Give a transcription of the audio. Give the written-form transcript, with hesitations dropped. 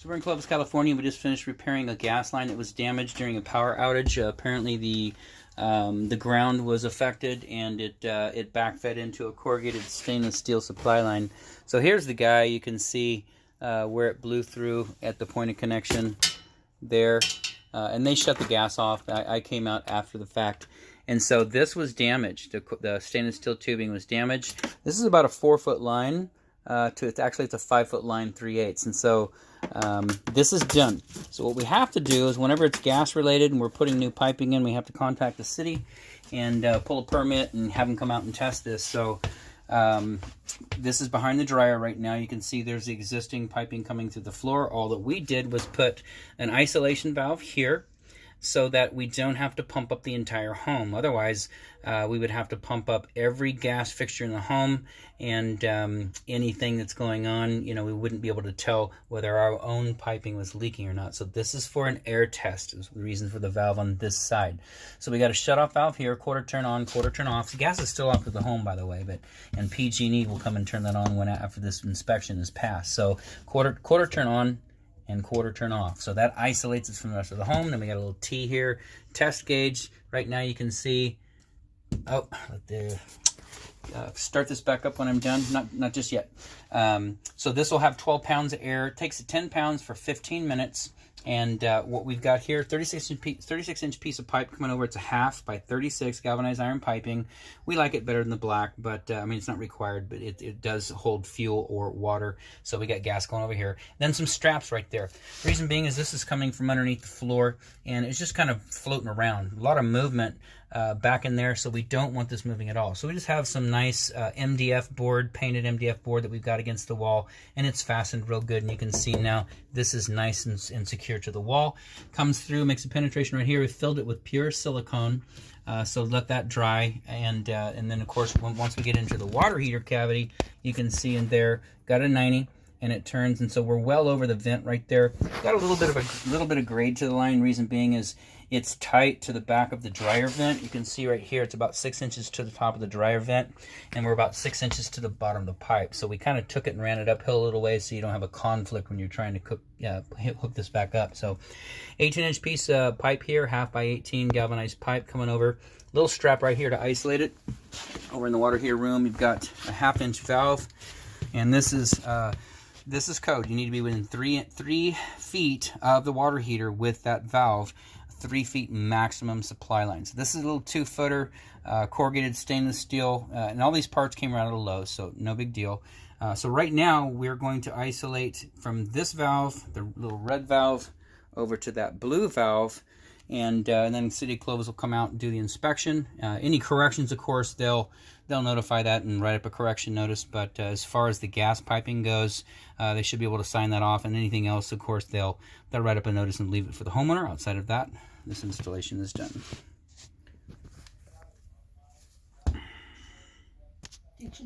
So we're in Clovis, California. We just finished repairing a gas line that was damaged during a power outage. Apparently the ground was affected, and it backfed into a corrugated stainless steel supply line. So here's the guy. You can see where it blew through at the point of connection there. And they shut the gas off. I came out after the fact. And so this was damaged. The stainless steel tubing was damaged. This is about a 4-foot line. It's a 5-foot line, 3/8. And so this is done. So what we have to do is whenever it's gas related and we're putting new piping in, we have to contact the city and pull a permit and have them come out and test this. So this is behind the dryer right now. You can see there's the existing piping coming through the floor. All that we did was put an isolation valve here so that we don't have to pump up the entire home. Otherwise, we would have to pump up every gas fixture in the home, and anything that's going on, you know, we wouldn't be able to tell whether our own piping was leaking or not. So this is for an air test, is the reason for the valve on this side. So we got a shutoff valve here, quarter turn on, quarter turn off. The gas is still off to the home, by the way, and PG&E will come and turn that on after this inspection is passed. So quarter turn on and quarter turn off. So that isolates us from the rest of the home. Then we got a little T here, test gauge. Right now you can see, start this back up when I'm done. Not just yet. So this will have 12 pounds of air. It takes 10 pounds for 15 minutes. And what we've got here, 36-inch piece of pipe coming over. It's a 1/2 by 36 galvanized iron piping. We like it better than the black, but I mean, it's not required, but it does hold fuel or water. So we got gas going over here. Then some straps right there. The reason being is this is coming from underneath the floor, and it's just kind of floating around. A lot of movement back in there, so we don't want this moving at all. So we just have some nice MDF board, painted MDF board that we've got against the wall, and it's fastened real good. And you can see now this is nice and secure to the wall. Comes through, makes a penetration right here. We filled it with pure silicone, so let that dry, and then of course once we get into the water heater cavity, you can see in there got a 90. And it turns, and so we're well over the vent right there. Got a little bit of grade to the line. Reason being is it's tight to the back of the dryer vent. You can see right here it's about 6 inches to the top of the dryer vent, and we're about 6 inches to the bottom of the pipe. So we kind of took it and ran it uphill a little ways so you don't have a conflict when you're trying to hook this back up. So 18-inch piece of pipe here, 1/2 by 18 galvanized pipe coming over. Little strap right here to isolate it. Over in the water heater room, you've got a 1/2-inch valve, and this is code. You need to be within 3 feet of the water heater with that valve, 3 feet maximum supply line. So this is a little 2-footer, corrugated stainless steel, and all these parts came right out of Lowe's, so no big deal. So right now we're going to isolate from this valve, the little red valve, over to that blue valve, and then City of Clovis will come out and do the inspection. Any corrections, of course, they'll notify that and write up a correction notice. But as far as the gas piping goes, they should be able to sign that off. And anything else, of course, they'll write up a notice and leave it for the homeowner. Outside of that, this installation is done.